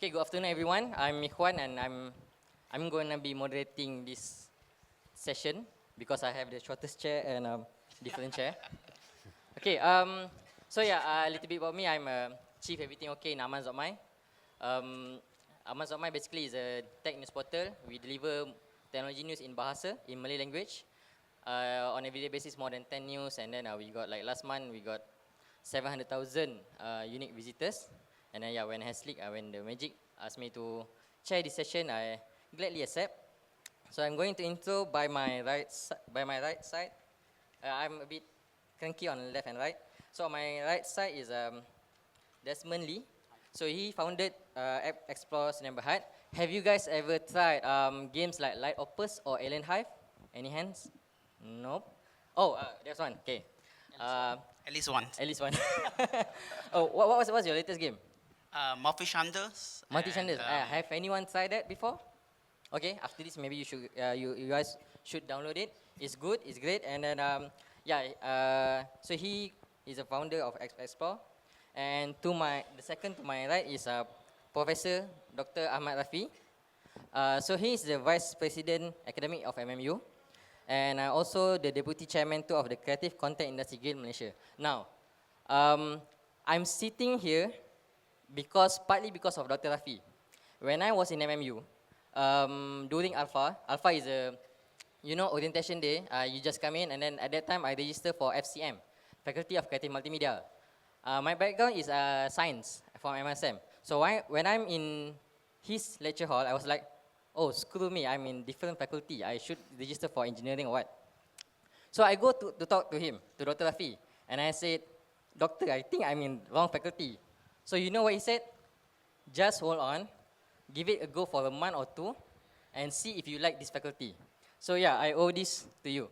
Okay, good afternoon, everyone. I'm Ikhwan, and I'm going to be moderating this session because I have the shortest chair and different chair. Okay. So yeah, a little bit about me. I'm Chief Everything Okay in Ahmad. Um, Ahmad basically is a tech news portal. We deliver technology news in Bahasa, in Malay language. On a everyday basis, more than 10 news, and then we got like last month we got 700,000 unique visitors. And then yeah, when when the magic asked me to chair this session, I gladly accept. So I'm going to intro by my right side. I'm a bit cranky on left and right. So on my right side is Desmond. So he founded App Explore Senambahat. Have you guys ever tried games like Light Opus or Alien Hive? Any hands? Nope. Oh, there's one. Okay. At least one. At least one. Oh, what's your latest game? Multi Shanders. Multi Shanders. Have anyone tried that before? Okay. After this, maybe you should you guys should download it. It's good. It's great. And then so he is a founder of Explore. And the second to my right is Professor Dr. Ahmad Rafi. So he is the Vice President Academic of MMU. And also the Deputy Chairman too of the Creative Content Industry Guild Malaysia. Now, I'm sitting here partly because of Dr. Rafi. When I was in MMU, during Alpha is a, orientation day. You just come in, and then at that time I registered for FCM, Faculty of Creative Multimedia. My background is science from MSM. So when I'm in his lecture hall, I was like, oh, screw me, I'm in different faculty. I should register for engineering or what? So I go to talk to him, to Dr. Rafi, and I said, Doctor, I think I'm in wrong faculty. So you know what he said? Just hold on, give it a go for a month or two, and see if you like this faculty. So yeah, I owe this to you.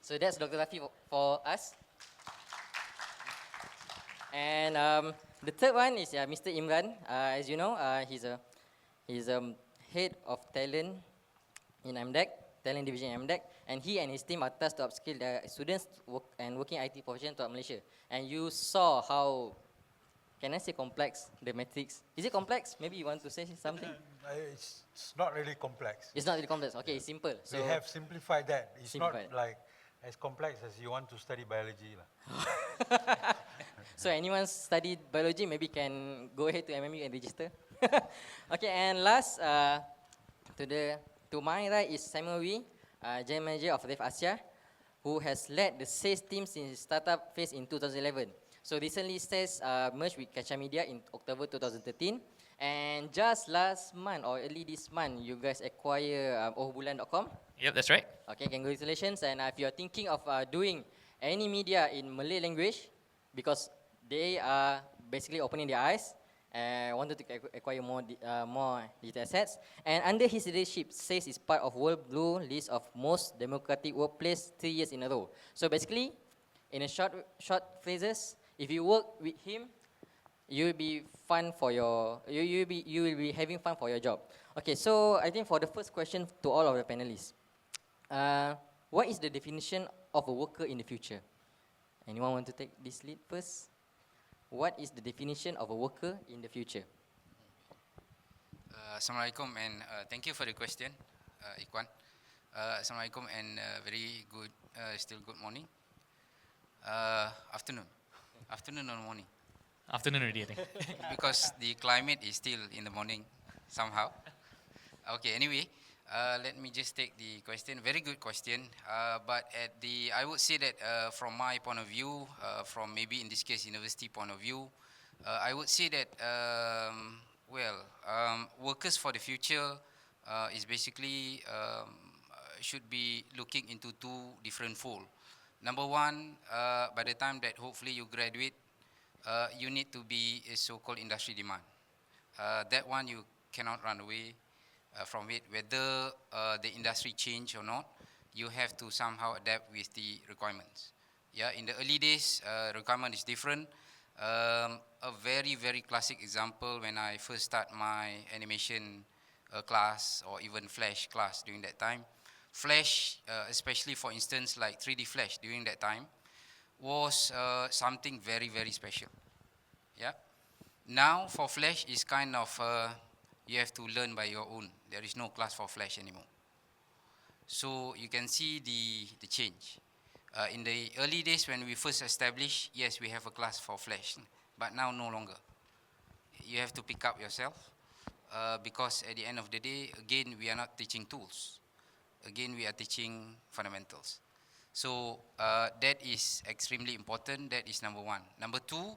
So that's Dr. Rafi for us. And the third one is Mr. Imran. As you know, he's head of talent in MDEC, talent division in MDEC, and he and his team are tasked to upskill their students working IT profession throughout Malaysia. And you saw how, can I say complex, the metrics? Is it complex? Maybe you want to say something? It's not really complex. It's not really complex. Okay, it's simple. So we have simplified that. It's simplified. Not like as complex as you want to study biology. So anyone studied biology, maybe can go ahead to MMU and register. Okay, and last, to my right is Samuel Wee, General Manager of Ref Asia, who has led the sales team since startup phase in 2011. So recently, sales merged with Kacha Media in October 2013. And just last month or early this month, you guys acquire ohbulan.com. Yep, that's right. Okay, congratulations. And if you're thinking of doing any media in Malay language, because they are basically opening their eyes and wanted to acquire more digital assets. And under his leadership, SAIS is part of World Blue List of Most Democratic Workplace 3 years in a row. So basically, in a short phrases, if you work with him, you will be you will be having fun for your job. Okay, so I think for the first question to all of the panelists, what is the definition of a worker in the future? Anyone want to take this lead first? What is the definition of a worker in the future? Assalamualaikum, and thank you for the question, Ikhwan. Assalamualaikum and very good, still good morning. Afternoon or morning? Afternoon already, I think. Because the climate is still in the morning somehow. Okay, anyway, let me just take the question. Very good question. But I would say that from my point of view, from maybe in this case university point of view, I would say that workers for the future is basically should be looking into two different folds. Number one, by the time that hopefully you graduate, you need to be a so-called industry demand. That one you cannot run away from it. Whether the industry change or not, you have to somehow adapt with the requirements. Yeah, in the early days, requirement is different. A very, very classic example when I first start my animation class or even Flash class during that time. Flash, especially for instance like 3D Flash during that time, was something very, very special. Yeah. Now for Flash is kind of, you have to learn by your own. There is no class for Flash anymore. So you can see the change. In the early days when we first established, yes, we have a class for Flash, but now no longer. You have to pick up yourself because at the end of the day, again, we are not teaching tools. Again, we are teaching fundamentals. So that is extremely important. That is number one. Number two,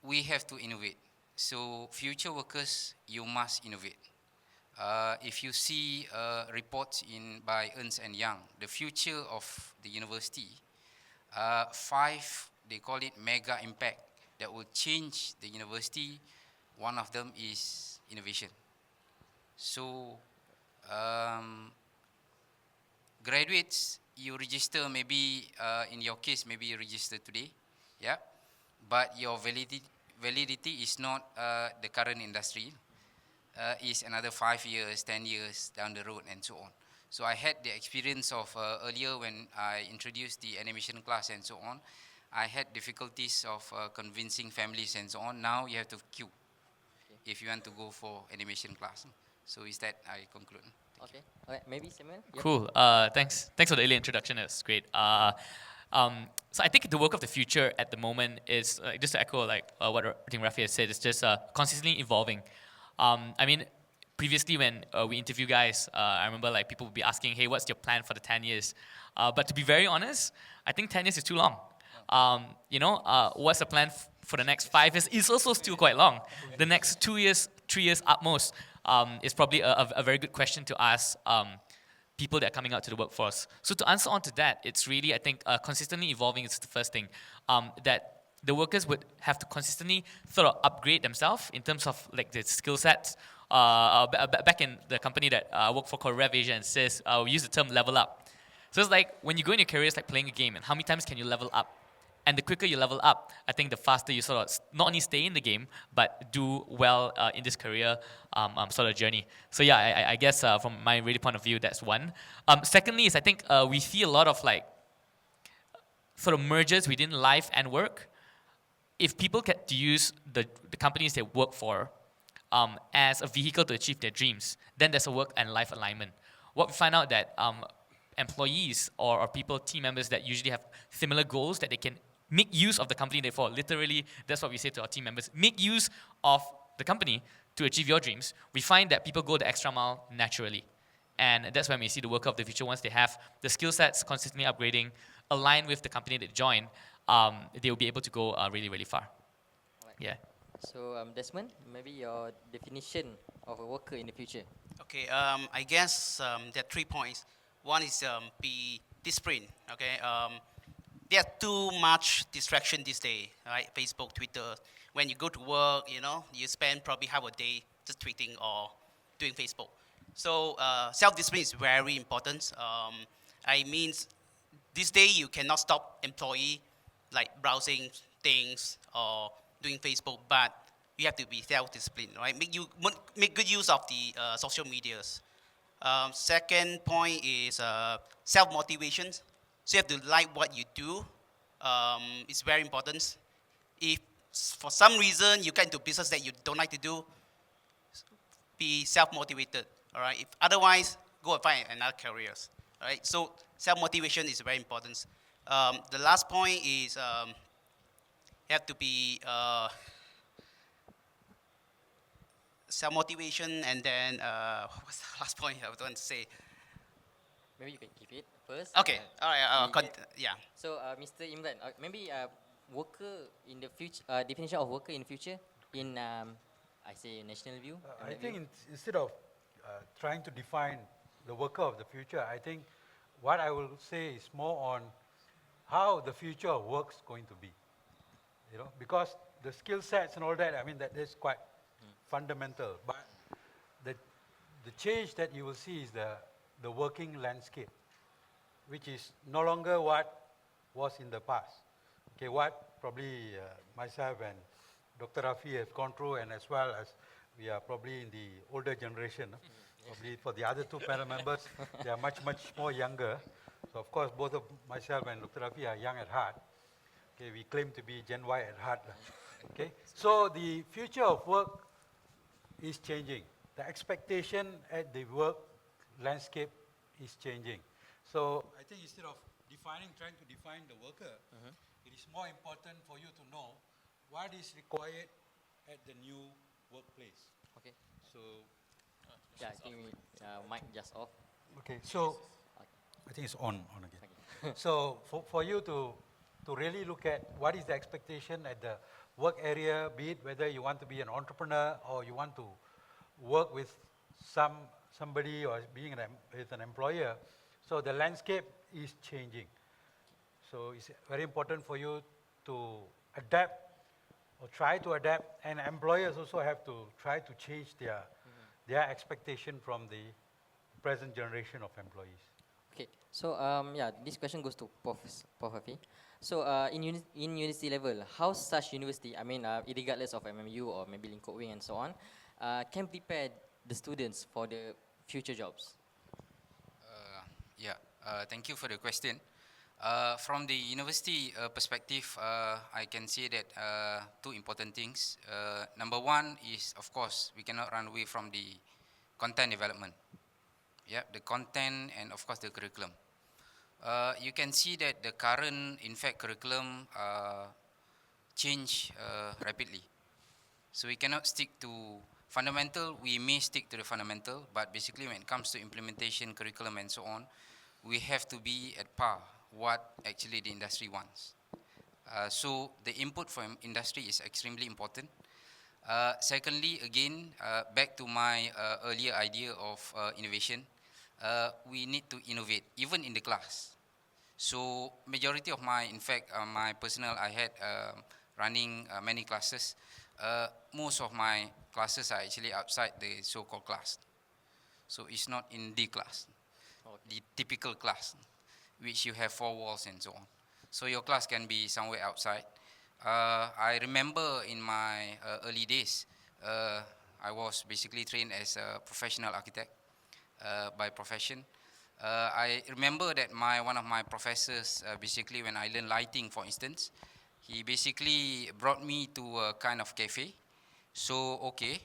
we have to innovate. So future workers, you must innovate. If you see reports by Ernst and Young, the future of the university, 5, they call it mega impact, that will change the university. One of them is innovation. So graduates, you register maybe, in your case, maybe you register today, yeah, but your validity is not the current industry, is another 5 years, 10 years down the road and so on. So I had the experience of earlier when I introduced the animation class and so on, I had difficulties of convincing families and so on. Now you have to queue if you want to go for animation class. So is that I conclude. Okay. All right. Maybe Samuel. Yep. Cool. Thanks for the early introduction. That's great. So I think the work of the future at the moment is, just to echo what I think Rafi has said, it's just consistently evolving. I mean, previously when we interview guys, I remember people would be asking, hey, what's your plan for the 10 years? But to be very honest, I think 10 years is too long. What's the plan for the next 5 years? It's also still quite long. The next 2 years, 3 years at most is probably a very good question to ask people that are coming out to the workforce. So to answer on to that, it's really, I think, consistently evolving is the first thing. That the workers would have to consistently sort of upgrade themselves in terms of the skill sets. Back in the company that I work for called Rev Asia, and says we use the term level up. So it's like when you go in your career, it's like playing a game, and how many times can you level up? And the quicker you level up, I think the faster you sort of not only stay in the game, but do well in this career sort of journey. So yeah, I guess from my really point of view, that's one. Secondly is I think we see a lot of sort of mergers within life and work. If people get to use the companies they work for as a vehicle to achieve their dreams, then there's a work and life alignment. What we find out that employees or people, team members that usually have similar goals, that they can make use of the company they for. Literally, that's what we say to our team members. Make use of the company to achieve your dreams. We find that people go the extra mile naturally. And that's when we see the worker of the future. Once they have the skill sets consistently upgrading, align with the company they join, they will be able to go really, really far. Right. Yeah. So Desmond, maybe your definition of a worker in the future. Okay, I guess there are 3 points. One is be disciplined. Okay, there are too much distraction these days, right? Facebook, Twitter. When you go to work, you spend probably half a day just tweeting or doing Facebook. So self-discipline is very important. I mean, this day you cannot stop employee browsing things or doing Facebook, but you have to be self-disciplined, right? Make good use of the social medias. Second point is self-motivation. So you have to like what you do. It's very important. If for some reason you get into business that you don't like to do, be self-motivated, all right? If otherwise, go and find another career, all right? So self-motivation is very important. The last point is you have to be self-motivation, and then what's the last point I was going to say? Maybe you can give it first. Okay, all right, yeah. So Mr. Imran, maybe worker in the future, definition of worker in the future in, I say national view. I think instead of trying to define the worker of the future, I think what I will say is more on how the future of work's going to be. Because the skill sets and all that, I mean, that is quite fundamental. But the change that you will see is the working landscape, which is no longer what was in the past. Okay, what probably myself and Dr. Rafi have gone through, and as well as we are probably in the older generation. Probably for the other 2 panel members, they are much, much more younger. So of course, both of myself and Dr. Rafi are young at heart. Okay, we claim to be Gen Y at heart. Okay, so the future of work is changing. The expectation at the work landscape is changing. So I think instead of trying to define the worker, it is more important for you to know what is required at the new workplace. Okay. So, Yeah, I think mic just off. okay, so Okay. I think it's on again. Okay. So for you to really look at what is the expectation at the work area, be it whether you want to be an entrepreneur or you want to work with somebody or being with an employer, so the landscape is changing. So it's very important for you to adapt or try to adapt, and employers also have to try to change their expectation from the present generation of employees. Okay, so yeah, this question goes to Prof. Rafi. So in university level, how such university, I mean, regardless of MMU or maybe Lingkod Wing and so on, can prepare the students for the future jobs? Thank you for the question. From the university perspective, I can say that two important things. Number one is, of course, we cannot run away from the content development. Yeah, the content and, of course, the curriculum. You can see that the current, in fact, curriculum change rapidly. So we cannot stick to fundamental. We may stick to the fundamental, but basically when it comes to implementation, curriculum, and so on, we have to be at par what actually the industry wants. So the input from industry is extremely important. Secondly, again, back to my earlier idea of innovation, we need to innovate, even in the class. So majority of my, in fact, my personal, I had running many classes. Most of my classes are actually outside the so-called class. So it's not in the class, the typical class, which you have 4 walls and so on. So your class can be somewhere outside. I remember in my early days, I was basically trained as a professional architect by profession. I remember that one of my professors, basically when I learned lighting, for instance, he basically brought me to a kind of cafe. So, okay,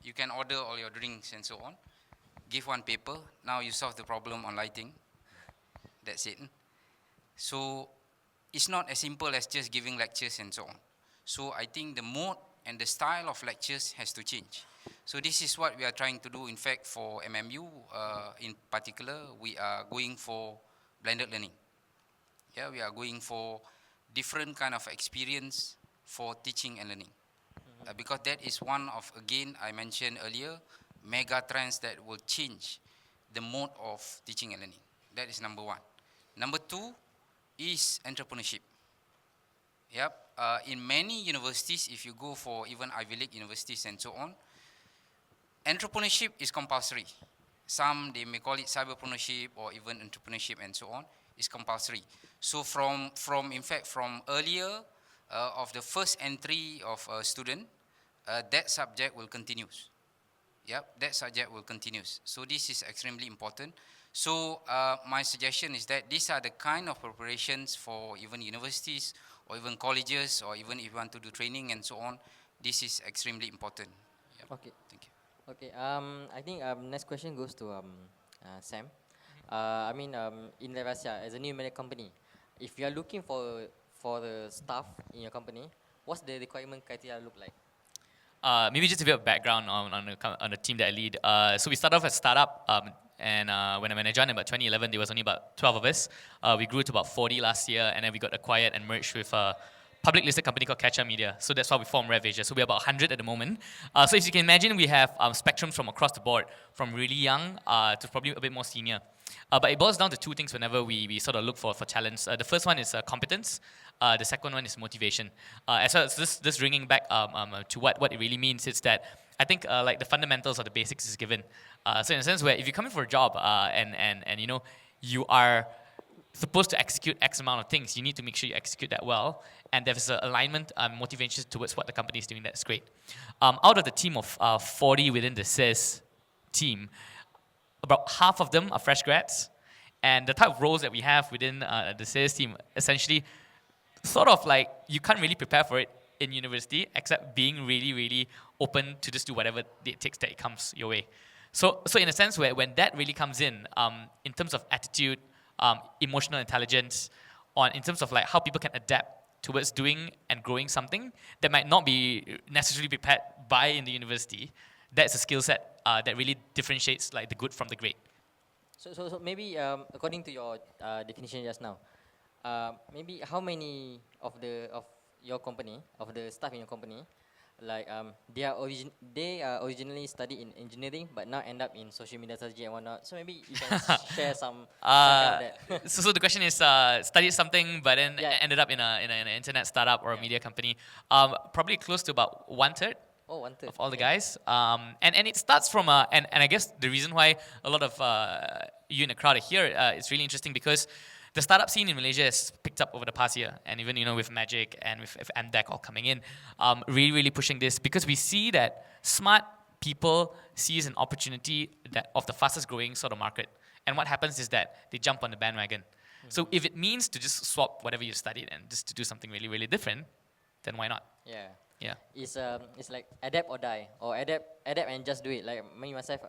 you can order all your drinks and so on. Give one paper. Now you solve the problem on lighting. That's it. So it's not as simple as just giving lectures and so on. So I think the mode and the style of lectures has to change. So this is what we are trying to do. In fact, for MMU in particular, we are going for blended learning. Yeah, we are going for different kind of experience for teaching and learning. Because that is one of, again, I mentioned earlier, mega trends that will change the mode of teaching and learning. That is number one. Number two is entrepreneurship. Yep. In many universities, if you go for even Ivy League universities and so on, entrepreneurship is compulsory. Some, they may call it cyberpreneurship or even entrepreneurship and so on, is compulsory. So from in fact, from earlier of the first entry of a student, that subject will continue. Yep, that subject will continue. So this is extremely important. So my suggestion is that these are the kind of preparations for even universities or even colleges or even if you want to do training and so on. This is extremely important. Yep. Okay. Thank you. Okay. I think next question goes to Sam. I mean, in Levasia, as a new media company, if you are looking for the staff in your company, what's the requirement criteria look like? Maybe just a bit of background on the team that I lead. So we started off as a startup, and when I joined in about 2011, there was only about 12 of us. We grew to about 40 last year, and then we got acquired and merged with a public listed company called Catch Up Media. So that's why we formed RevAsia. So we're about 100 at the moment. So as you can imagine, we have spectrums from across the board, from really young to probably a bit more senior. But it boils down to two things whenever we sort of look for talents. The first one is competence. The second one is motivation. As well as this bringing back to what it really means is that I think like the fundamentals or the basics is given. So in a sense where if you come in for a job and you know you are supposed to execute X amount of things, you need to make sure you execute that well. And there's an alignment, motivation towards what the company is doing. That's great. Out of the team of 40 within the SIS team, about half of them are fresh grads. And the type of roles that we have within the sales team, essentially, sort of like you can't really prepare for it in university except being really, really open to just do whatever it takes that it comes your way. So in a sense, where when that really comes in terms of attitude, emotional intelligence, in terms of like how people can adapt towards doing and growing something that might not be necessarily prepared by in the university, that's a skill set that really differentiates like the good from the great. So maybe according to your definition just now, maybe how many of your company, of the staff in your company, like they are originally studied in engineering but now end up in social media strategy and whatnot. So maybe you can share some kind of that. So the question is, studied something but then Yeah. ended up in an internet startup or a media company. Probably close to about 1/3 Oh, 1/3. of all the Okay. guys. And it starts from and I guess the reason why a lot of you in the crowd are here is really interesting because the startup scene in Malaysia has picked up over the past year, and even with Magic and with MDEC all coming in, really pushing this because we see that smart people sees an opportunity that of the fastest growing sort of market, and what happens is that they jump on the bandwagon. So if it means to just swap whatever you studied and just to do something really different, then why not? Yeah. Yeah. It's like adapt or die, or adapt and just do it. Like me myself,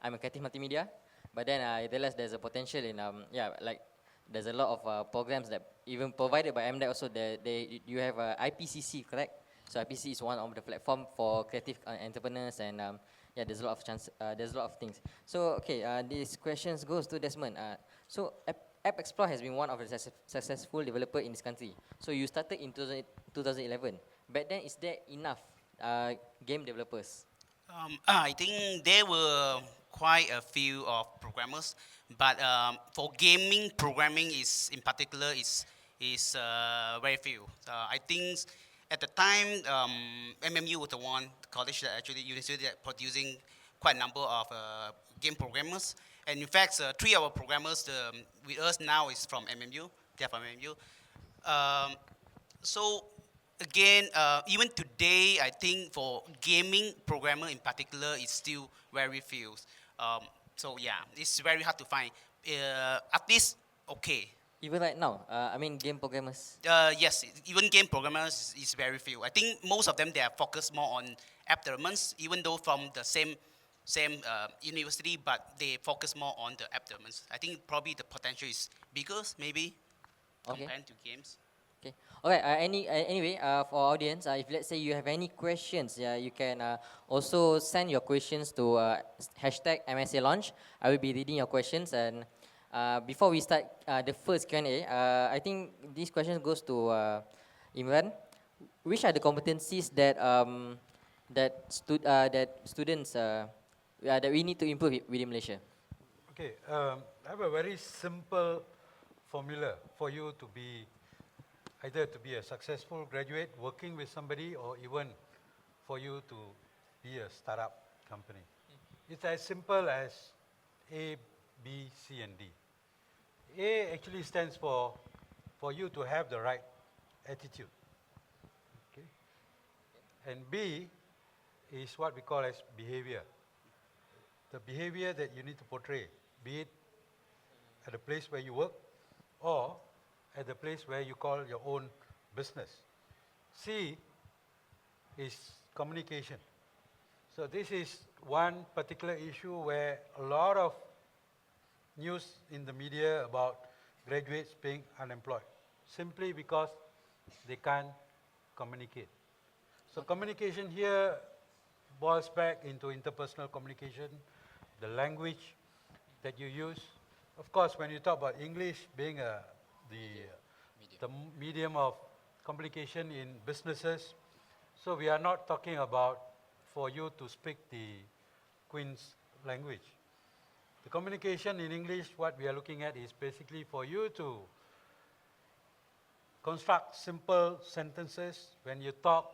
I'm a creative multimedia, but then I realized there's a potential in like there's a lot of programs that even provided by MDEC also. You have IPCC, correct? So IPCC is one of the platform for creative entrepreneurs, and there's a lot of there's a lot of things. So okay, these questions goes to Desmond. So App Explore has been one of the successful developer in this country. So you started in 2011. Back then, is there enough game developers? I think there were quite a few of programmers, but for gaming programming is in particular is very few. I think at the time MMU was the one college that actually university that producing quite a number of game programmers, and in fact 3 of our programmers with us now is from MMU. They are from MMU. So again, even today, I think for gaming programmer in particular, it's still very few. So yeah, it's very hard to find. At least okay. Even right now, I mean game programmers. Yes, even game programmers is very few. I think most of them they are focused more on app developments, even though from the same university, but they focus more on the app developments. I think probably the potential is bigger, maybe, Okay. compared to games. Okay. Alright. Anyway, for our audience, if let's say you have any questions, you can also send your questions to hashtag MSA launch. I will be reading your questions, and before we start the first Q&A, I think this question goes to Imran. Which are the competencies that students that we need to improve within Malaysia? Okay, I have a very simple formula for you to be either to be a successful graduate working with somebody, or even for you to be a startup company. It's as simple as A, B, C, and D. A actually stands for you to have the right attitude. Okay? And B is what we call as behavior. The behavior that you need to portray, be it at the place where you work or at the place where you call your own business. C is communication. So this is one particular issue where a lot of news in the media about graduates being unemployed, simply because they can't communicate. So communication here boils back into interpersonal communication, the language that you use. Of course, when you talk about English being the medium of communication in businesses, so we are not talking about for you to speak the Queen's language. The communication in English, what we are looking at is basically for you to construct simple sentences. When you talk,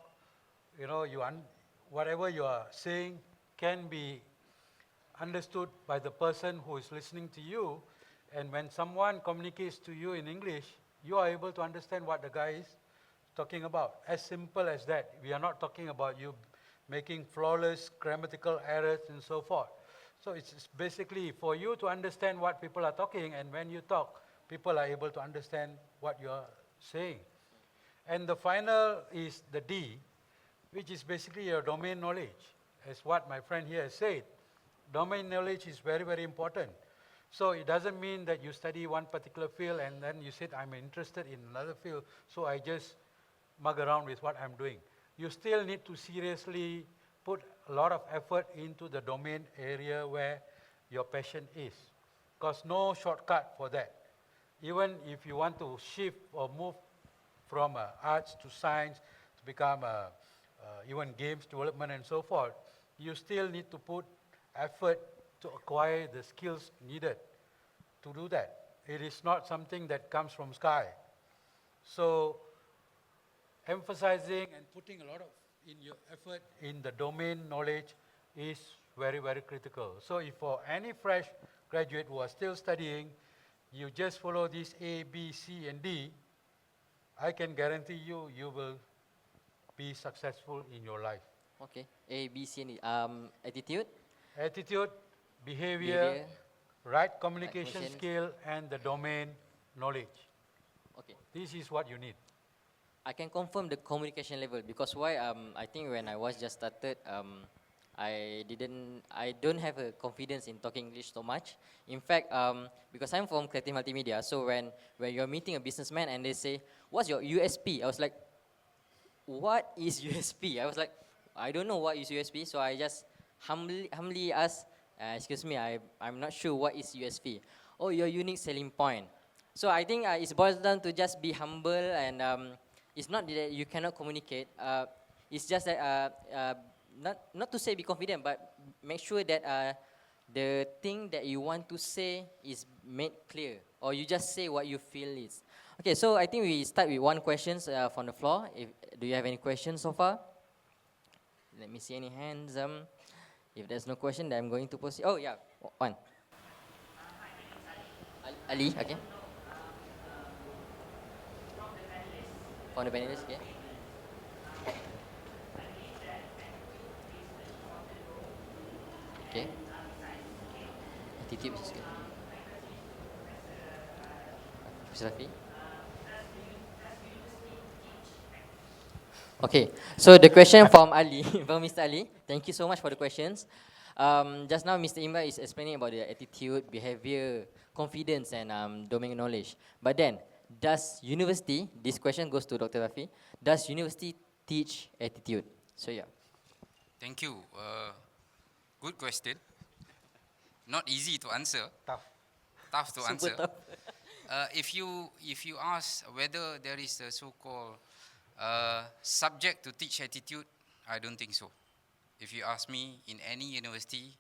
whatever you are saying can be understood by the person who is listening to you. And when someone communicates to you in English, you are able to understand what the guy is talking about. As simple as that. We are not talking about you making flawless grammatical errors and so forth. So it's basically for you to understand what people are talking, and when you talk, people are able to understand what you are saying. And the final is the D, which is basically your domain knowledge. As what my friend here has said, domain knowledge is very, very important. So it doesn't mean that you study one particular field and then you said, I'm interested in another field, so I just mug around with what I'm doing. You still need to seriously put a lot of effort into the domain area where your passion is, because no shortcut for that. Even if you want to shift or move from arts to science to become even games development and so forth, you still need to put effort to acquire the skills needed to do that. It is not something that comes from sky. So emphasizing and putting a lot of in your effort in the domain knowledge is very, very critical. So if for any fresh graduate who are still studying, you just follow this A, B, C, and D, I can guarantee you, you will be successful in your life. Okay. A, B, C, and D. Attitude, Attitude, behavior, behavior. right communication communication. skill, and the domain knowledge. Okay. This is what you need. I can confirm the communication level because why? I think when I was just started, I don't have a confidence in talking English so much. In fact, because I'm from creative multimedia, so when you're meeting a businessman and they say, "What's your USP?" I was like, "What is USP?" I was like, "I don't know what is USP," so I just humbly asked, "Excuse me, I'm not sure what is USP." Oh, your unique selling point. So I think it boils down to just be humble and it's not that you cannot communicate. It's just that not to say be confident, but make sure that the thing that you want to say is made clear, or you just say what you feel is. Okay, so I think we start with one questions from the floor. Do you have any questions so far? Let me see any hands. If there's no question, then I'm going to proceed. Oh yeah, one. Ali, okay. From the panelists, okay. Okay. Attitude is good. Mr. Rafi. Okay, so the question from Ali, from Mr. Ali. Thank you so much for the questions. Just now, Mr. Imran is explaining about the attitude, behavior, confidence, and domain knowledge. But then, does university, this question goes to Dr. Rafi, does university teach attitude? So yeah. Thank you. Good question. Not easy to answer. Tough. Tough to Super answer. tough. If you ask whether there is a so-called subject to teach attitude, I don't think so. If you ask me, in any university,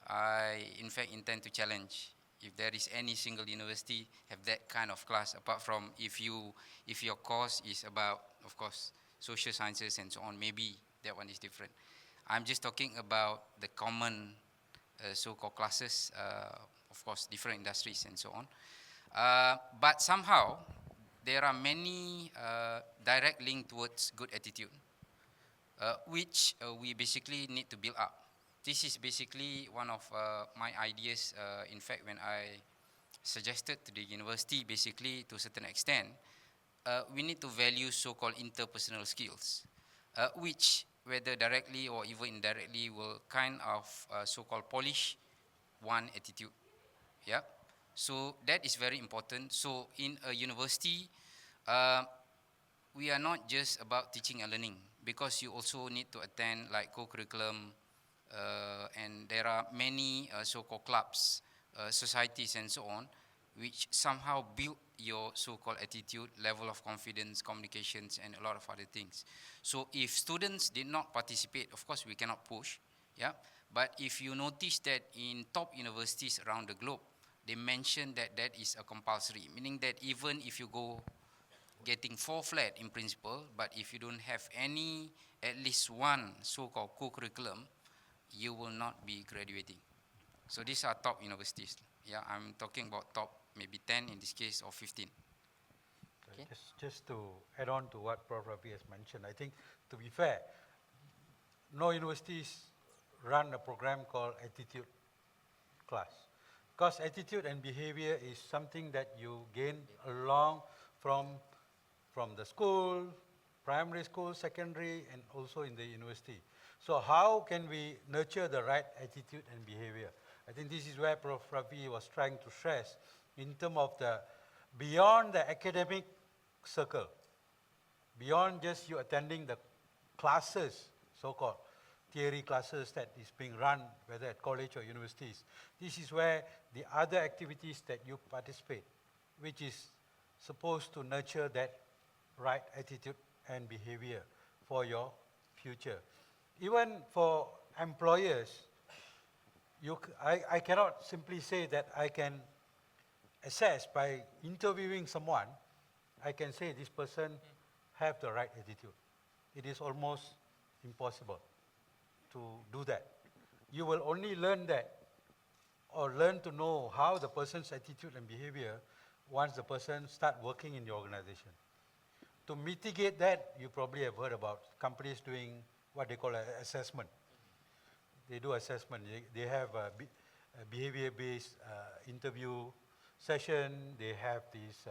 I in fact intend to challenge if there is any single university have that kind of class, apart from if your course is about, of course, social sciences and so on, maybe that one is different. I'm just talking about the common so-called classes, of course, different industries and so on. But somehow, there are many direct link towards good attitude, which we basically need to build up. This is basically one of my ideas, in fact, when I suggested to the university, basically, to a certain extent, we need to value so-called interpersonal skills, which, whether directly or even indirectly, will kind of so-called polish one attitude. Yeah. So that is very important. So in a university, we are not just about teaching and learning, because you also need to attend like co-curriculum, and there are many so-called clubs, societies and so on, which somehow build your so-called attitude, level of confidence, communications, and a lot of other things. So if students did not participate, of course we cannot push, yeah. But if you notice that in top universities around the globe, they mention that that is a compulsory, meaning that even if you go getting 4 flat in principle, but if you don't have any, at least one so-called co-curriculum, you will not be graduating. So these are top universities. Yeah, I'm talking about top maybe 10 in this case, or 15. Okay. Just to add on to what Prof. Rafi has mentioned, I think, to be fair, no universities run a program called attitude class. Because attitude and behavior is something that you gain along from the school, primary school, secondary, and also in the university. So how can we nurture the right attitude and behavior? I think this is where Prof. Rafi was trying to stress in terms of the beyond the academic circle, beyond just you attending the classes, so-called theory classes that is being run, whether at college or universities. This is where the other activities that you participate, which is supposed to nurture that right attitude and behavior for your future. Even for employers, I cannot simply say that I can assess by interviewing someone, I can say this person have the right attitude. It is almost impossible to do that. You will only learn that or learn to know how the person's attitude and behavior once the person start working in the organization. To mitigate that, you probably have heard about companies doing what they call an assessment. They do assessment. They have a behavior-based interview session. They have these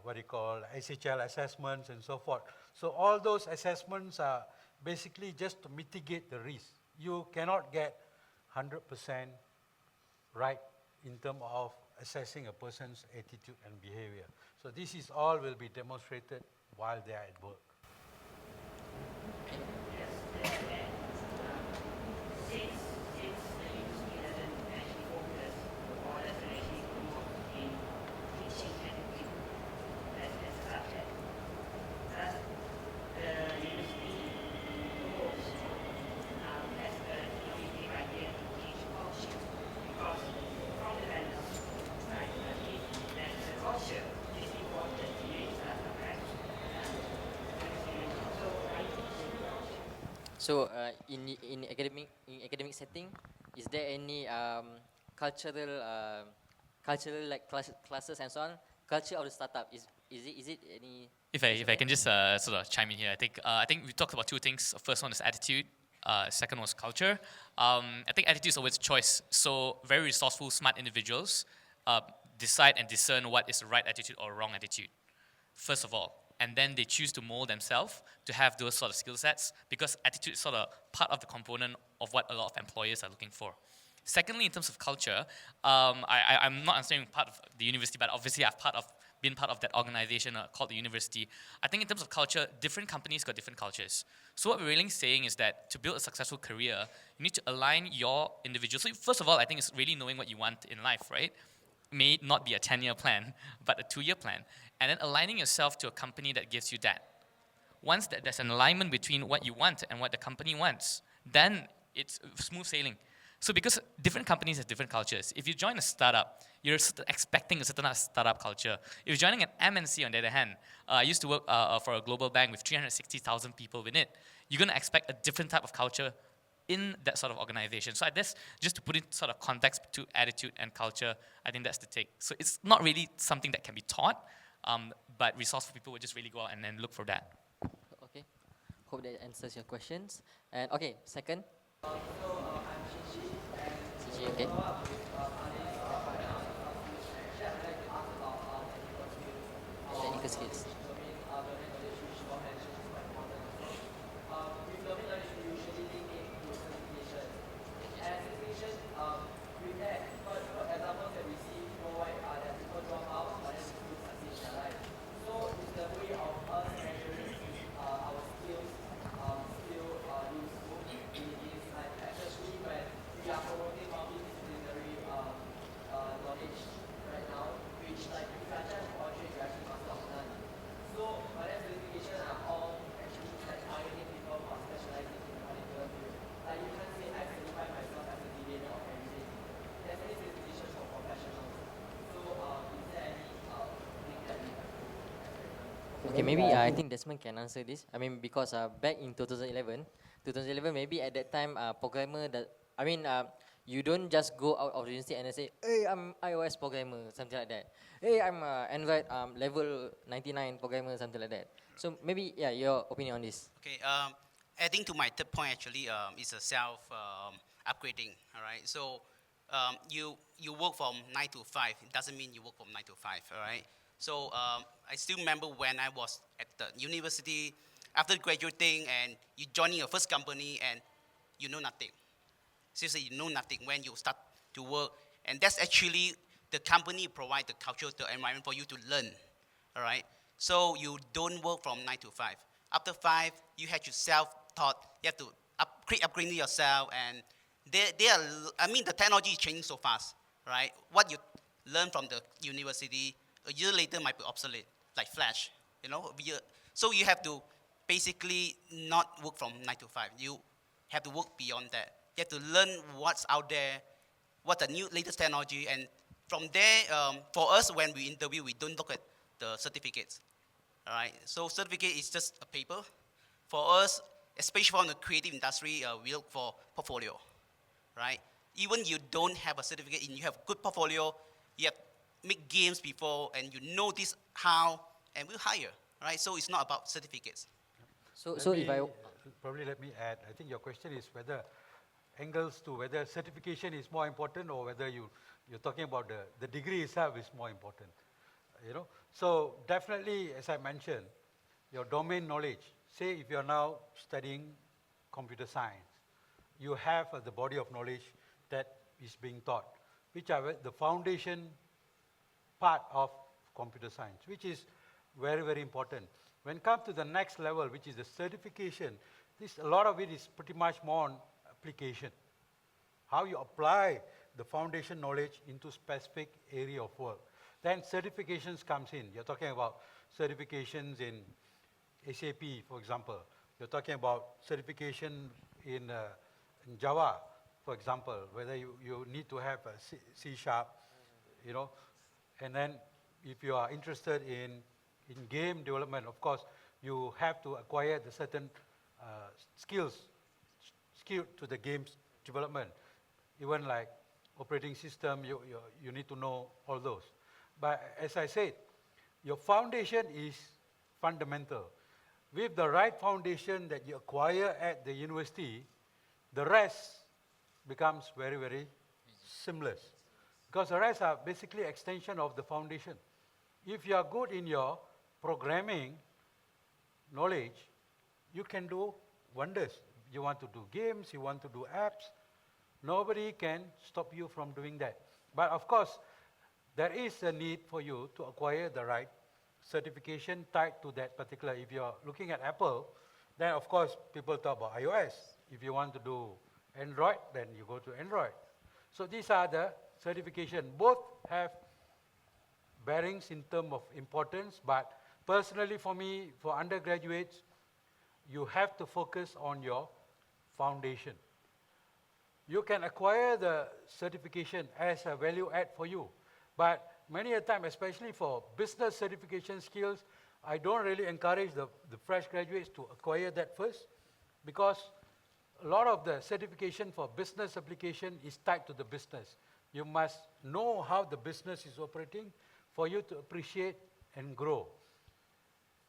what they call SHL assessments and so forth. So all those assessments are basically just to mitigate the risk. You cannot get 100% right in terms of assessing a person's attitude and behavior. So this is all will be demonstrated while they are at work. So in academic setting, is there any cultural like classes and so on? Culture of the startup is it any? If I can just sort of chime in here, I think we talked about two things. First one is attitude. Second was culture. I think attitude is always a choice. So very resourceful, smart individuals decide and discern what is the right attitude or wrong attitude. First of all, and then they choose to mold themselves to have those sort of skill sets because attitude is sort of part of the component of what a lot of employers are looking for. Secondly, in terms of culture, I'm not answering part of the university, but obviously I've been part of that organization called the university. I think in terms of culture, different companies got different cultures. So what we're really saying is that to build a successful career, you need to align your individual. So first of all, I think it's really knowing what you want in life, right? May not be a 10-year plan, but a 2-year plan. And then aligning yourself to a company that gives you that. Once there's an alignment between what you want and what the company wants, then it's smooth sailing. So because different companies have different cultures, if you join a startup, you're expecting a certain startup culture. If you're joining an MNC, on the other hand, I used to work for a global bank with 360,000 people in it, you're going to expect a different type of culture in that sort of organization. So I guess just to put in sort of context to attitude and culture, I think that's the take. So it's not really something that can be taught, but resourceful people would just really go out and then look for that. Okay, hope that answers your questions. And okay, second. CG, okay. Technical skills. Okay, maybe I think Desmond can answer this. I mean, because back in 2011, maybe at that time, programmer that you don't just go out of the university and say, "Hey, I'm iOS programmer," something like that. "Hey, I'm Android level 99 programmer," something like that. So maybe your opinion on this. Okay, adding to my third point actually is a self upgrading. All right, so you work from 9 to 5. It doesn't mean you work from 9 to 5. All right. So I still remember when I was at the university, after graduating and you joining your first company and you know nothing. Seriously, you know nothing when you start to work. And that's actually the company provide the culture, the environment for you to learn. All right? So you don't work from 9 to 5. After 5, you have to self-taught. You have to upgrade yourself. And the technology is changing so fast, right? What you learn from the university, a year later might be obsolete, like Flash, So you have to basically not work from 9 to 5. You have to work beyond that. You have to learn what's out there, what the new latest technology, and from there, for us, when we interview, we don't look at the certificates, all right? So certificate is just a paper. For us, especially from the creative industry, we look for portfolio, right? Even you don't have a certificate and you have good portfolio, you have make games before, and you know this how, and we'll hire, right? So it's not about certificates. So Let so me, if I probably let me add, I think your question is whether certification is more important or whether you're talking about the degree itself is more important. So definitely, as I mentioned, your domain knowledge, say if you're now studying computer science, you have the body of knowledge that is being taught, which are the foundation part of computer science, which is very, very important. When it comes to the next level, which is the certification, a lot of it is pretty much more on application. How you apply the foundation knowledge into specific area of work. Then certifications comes in. You're talking about certifications in SAP, for example. You're talking about certification in Java, for example, whether you need to have a C sharp, And then if you are interested in game development, of course, you have to acquire the certain skills to the game's development. Even like operating system, you need to know all those. But as I said, your foundation is fundamental. With the right foundation that you acquire at the university, the rest becomes very, very seamless. Because the rest are basically extension of the foundation. If you are good in your programming knowledge, you can do wonders. You want to do games, you want to do apps, nobody can stop you from doing that. But of course, there is a need for you to acquire the right certification tied to that particular. If you're looking at Apple, then of course people talk about iOS. If you want to do Android, then you go to Android. So these are the certification. Both have bearings in terms of importance, but personally for me, for undergraduates, you have to focus on your foundation. You can acquire the certification as a value add for you, but many a time, especially for business certification skills, I don't really encourage the fresh graduates to acquire that first, because a lot of the certification for business application is tied to the business. You must know how the business is operating for you to appreciate and grow.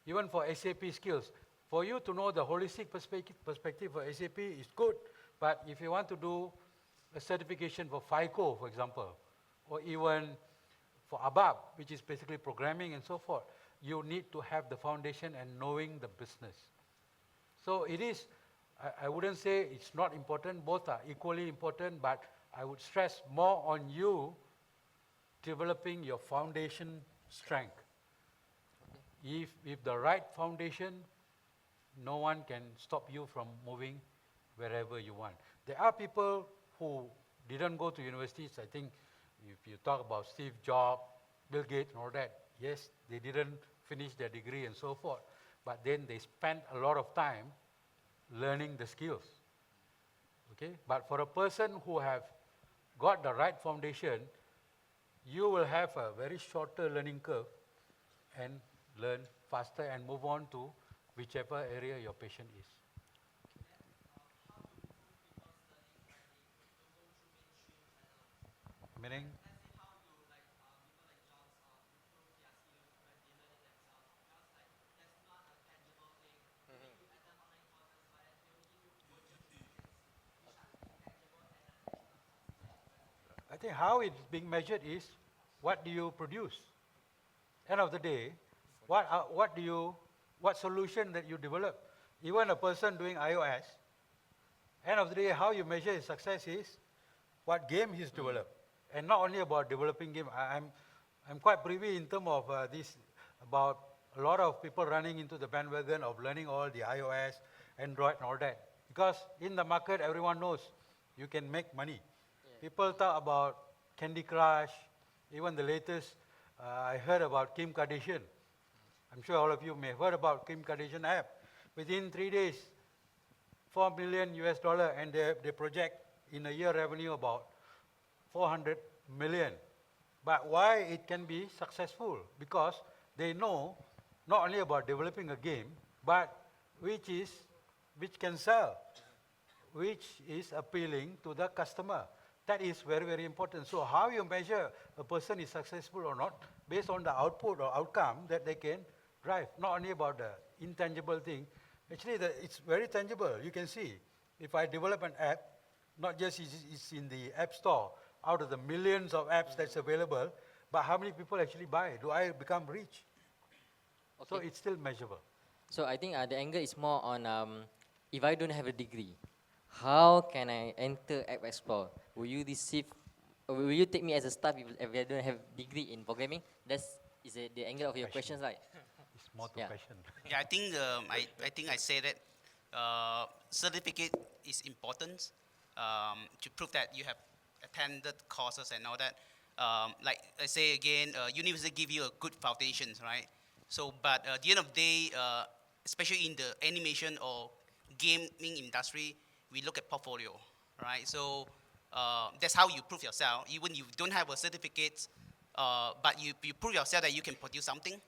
Even for SAP skills, for you to know the holistic perspective for SAP is good, but if you want to do a certification for FICO, for example, or even for ABAP, which is basically programming and so forth, you need to have the foundation and knowing the business. So it is, I wouldn't say it's not important, both are equally important, but I would stress more on you developing your foundation strength. If the right foundation, no one can stop you from moving wherever you want. There are people who didn't go to universities. I think if you talk about Steve Jobs, Bill Gates and all that, yes, they didn't finish their degree and so forth, but then they spent a lot of time learning the skills. Okay? But for a person who have got the right foundation, you will have a very shorter learning curve and learn faster and move on to whichever area your passion is. Meaning? I think how it's being measured is what do you produce? End of the day, what solution that you develop? Even a person doing iOS, end of the day, how you measure his success is what game he's developed. And not only about developing game. I'm quite privy in terms of this, about a lot of people running into the bandwagon of learning all the iOS, Android and all that. Because in the market, everyone knows you can make money. People talk about Candy Crush, even the latest, I heard about Kim Kardashian. I'm sure all of you may have heard about Kim Kardashian app. Within 3 days, 4 million US dollar, and they project in a year revenue about 400 million. But why it can be successful? Because they know not only about developing a game, but which can sell, which is appealing to the customer. That is very, very important. So how you measure a person is successful or not, based on the output or outcome that they can drive, not only about the intangible thing. Actually, it's very tangible. You can see, if I develop an app, not just it's in the app store, out of the millions of apps that's available, but how many people actually buy? Do I become rich? So Okay. it's still measurable. So I think the angle is more on if I don't have a degree, how can I enter App Explore? Will you receive, or will you take me as a staff if I don't have degree in programming? That's is the angle of your Passion. questions, right? It's more to Yeah. passion. Yeah, I think I say that certificate is important to prove that you have attended courses and all that. Like I say again, university give you a good foundations, right? So, but at the end of the day, especially in the animation or gaming industry, we look at portfolio, right? So that's how you prove yourself. Even you don't have a certificate, but you prove yourself that you can produce something.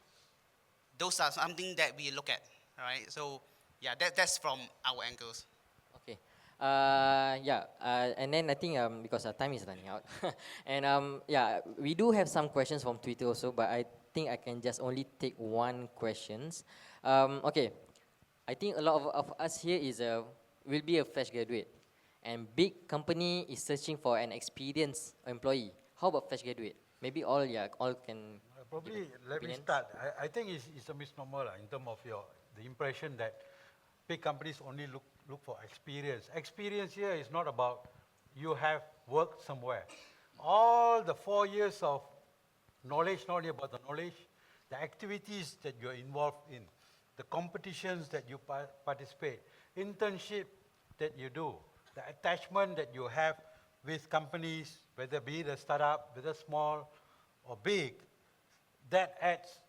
Those are something that we look at, right? So yeah, that's from our angles. Okay. Yeah, and then I think because our time is running out, and yeah, we do have some questions from Twitter also, but I think I can just only take one questions. Okay, I think a lot of us here is will be a fresh graduate, and big company is searching for an experienced employee. How about fresh graduate? Maybe all, yeah, all can give Probably let me opinions. start. I think it's a misnomer in terms of the impression that big companies only look for experience. Experience here is not about you have worked somewhere. All the 4 years of knowledge, not only about the knowledge, the activities that you're involved in, the competitions that you participate, internship that you do, the attachment that you have with companies, whether be it a startup, whether small or big, that adds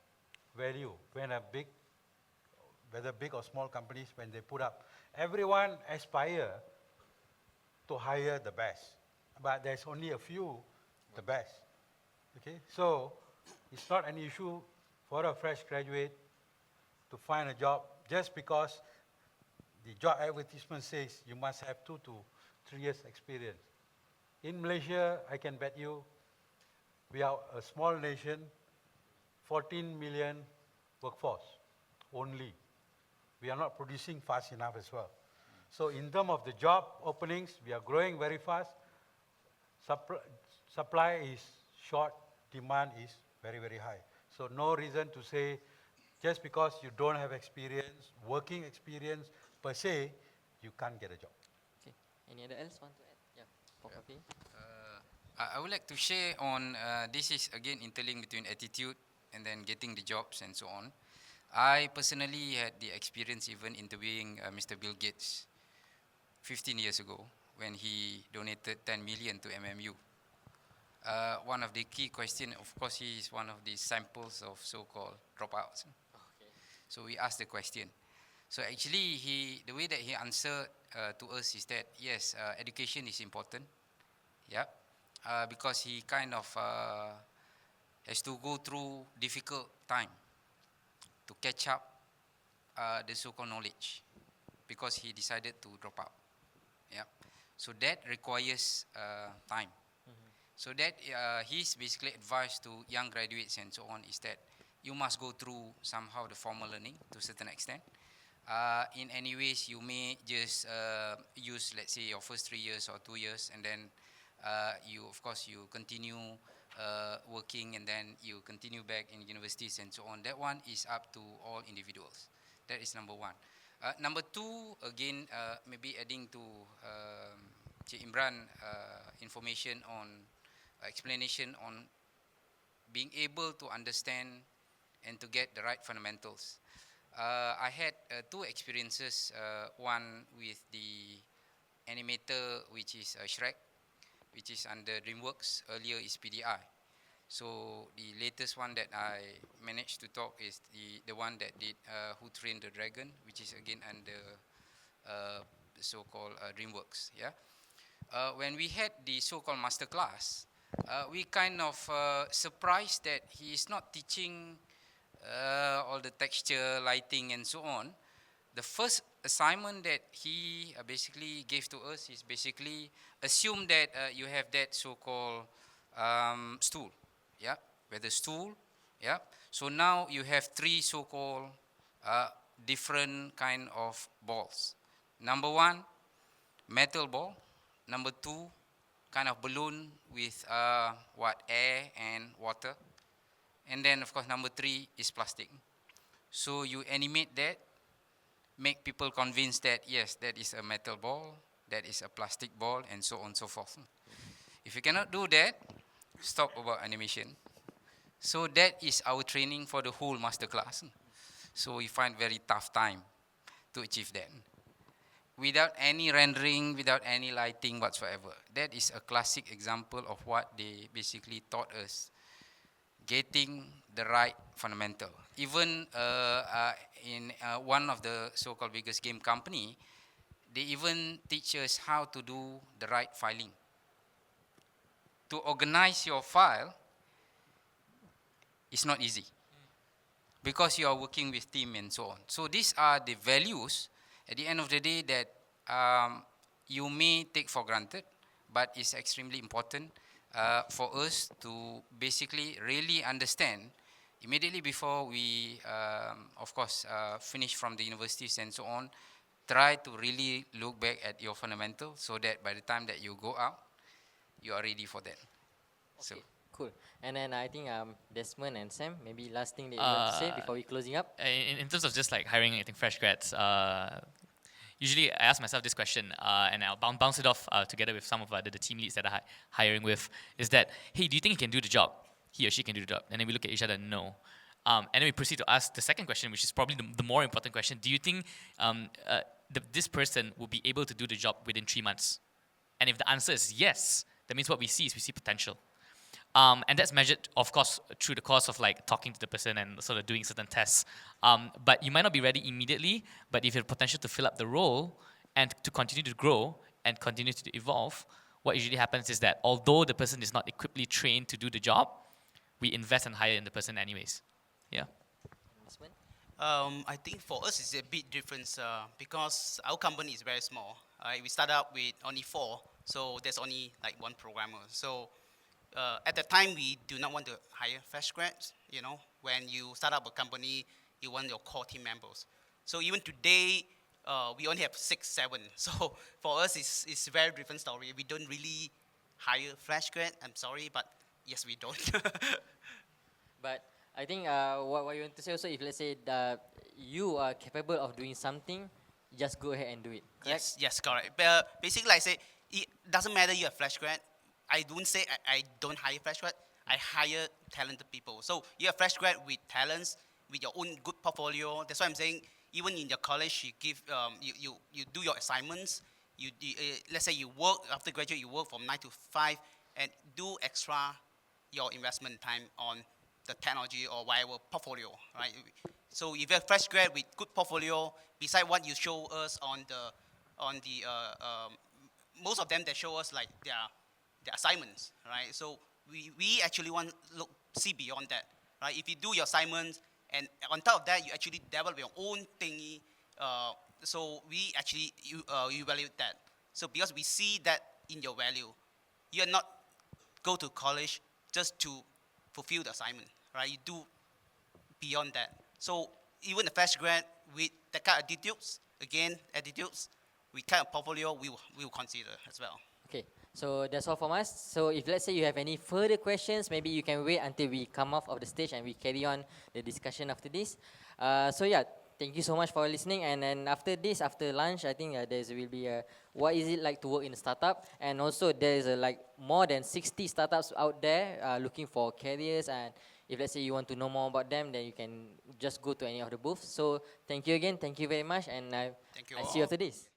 value when whether big or small companies, when they put up. Everyone aspire to hire the best, but there's only a few the best. Okay, so it's not an issue for a fresh graduate to find a job just because the job advertisement says you must have 2 to 3 years experience. In Malaysia, I can bet you, we are a small nation, 14 million workforce only. We are not producing fast enough as well. So in terms of the job openings, we are growing very fast. Supply is short, demand is very, very high. So no reason to say just because you don't have experience, working experience per se, you can't get a job. Okay. Any other else want to add? Yeah. Prof. Rafi? I would like to share on this is again interlinked between attitude and then getting the jobs and so on. I personally had the experience even interviewing Mr. Bill Gates 15 years ago when he donated 10 million to MMU. One of the key questions, of course, he is one of the samples of so-called dropouts. Okay. So we asked the question. So actually, the way that he answered to us is that yes, education is important. Yeah, because he kind of has to go through difficult time to catch up the so-called knowledge because he decided to drop out. Yeah, so that requires time. So that his basically advice to young graduates and so on is that you must go through somehow the formal learning to a certain extent. In any ways, you may just use, let's say, your first 3 years or 2 years, and then you continue working, and then you continue back in universities and so on. That one is up to all individuals. That is number one. Number two, again, maybe adding to Cik Imran information on explanation on being able to understand and to get the right fundamentals. I had two experiences, one with the animator, which is Shrek, which is under DreamWorks, earlier is PDI. So the latest one that I managed to talk is the one that did Who Trained the Dragon, which is again under so-called DreamWorks. Yeah. When we had the so-called masterclass, we kind of surprised that he is not teaching all the texture, lighting, and so on. The first assignment that he basically gave to us is basically assume that you have that so-called stool. Yeah, with the stool. Yeah. So now you have three so-called different kind of balls. Number one, metal ball. Number two, kind of balloon with air and water. And then of course number three is plastic. So you animate that, make people convinced that yes, that is a metal ball, that is a plastic ball, and so on and so forth. If you cannot do that, stop about animation. So that is our training for the whole master class. So we find very tough time to achieve that. Without any rendering, without any lighting whatsoever. That is a classic example of what they basically taught us, getting the right fundamental. Even in one of the so-called biggest game company, they even teach us how to do the right filing. To organize your file is not easy because you are working with team and so on. So these are the values at the end of the day that you may take for granted, but it's extremely important for us to basically really understand immediately before we, of course, finish from the universities and so on. Try to really look back at your fundamentals so that by the time that you go out, you are ready for that. Okay, So cool. And then I think Desmond and Sam, maybe last thing that you want to say before we closing up. In terms of just like hiring, I think fresh grads, usually I ask myself this question, and I'll bounce it off together with some of the team leads that I'm hiring with, is that, hey, do you think he can do the job? He or she can do the job? And then we look at each other, no. And then we proceed to ask the second question, which is probably the more important question. Do you think this person will be able to do the job within 3 months? And if the answer is yes, that means what we see is we see potential. And that's measured, of course, through the course of like talking to the person and sort of doing certain tests. But you might not be ready immediately, but if you have potential to fill up the role and to continue to grow and continue to evolve, what usually happens is that although the person is not equiply trained to do the job, we invest and hire in the person anyways. Yeah. Desmond? I think for us it's a bit different because our company is very small. We start out with only 4, so there's only like 1 programmer. So at the time, we do not want to hire fresh grads. You know, when you start up a company, you want your core team members. So even today, we only have 6, 7. So for us, it's a very different story. We don't really hire fresh grad. I'm sorry, but yes, we don't. But I think what you want to say also, if let's say you are capable of doing something, just go ahead and do it. Correct? Yes, correct. Basically, I say it doesn't matter you're a fresh grad. I don't say I don't hire fresh grad. I hire talented people. So you're a fresh grad with talents, with your own good portfolio. That's why I'm saying even in your college, you give you do your assignments. Let's say you work after graduate, you work from 9 to 5, and do extra your investment time on the technology or whatever portfolio, right? So if you're a fresh grad with good portfolio, besides what you show us on the most of them they show us like their assignments, right? So we actually want to see beyond that, right? If you do your assignments and on top of that you actually develop your own thingy, so we actually evaluate that. So because we see that in your value, you're not go to college just to fulfill the assignment, right? You do beyond that. So even the fresh grad with that kind of attitudes, with kind of portfolio, we will consider as well. Okay, so that's all from us. So if let's say you have any further questions, maybe you can wait until we come off of the stage and we carry on the discussion after this. So yeah, thank you so much for listening. And then after this, after lunch, I think there will be a what is it like to work in a startup, and also there is like more than 60 startups out there looking for careers. And if let's say you want to know more about them, then you can just go to any of the booths. So thank you again, thank you very much, and Thank you I see you all. after this.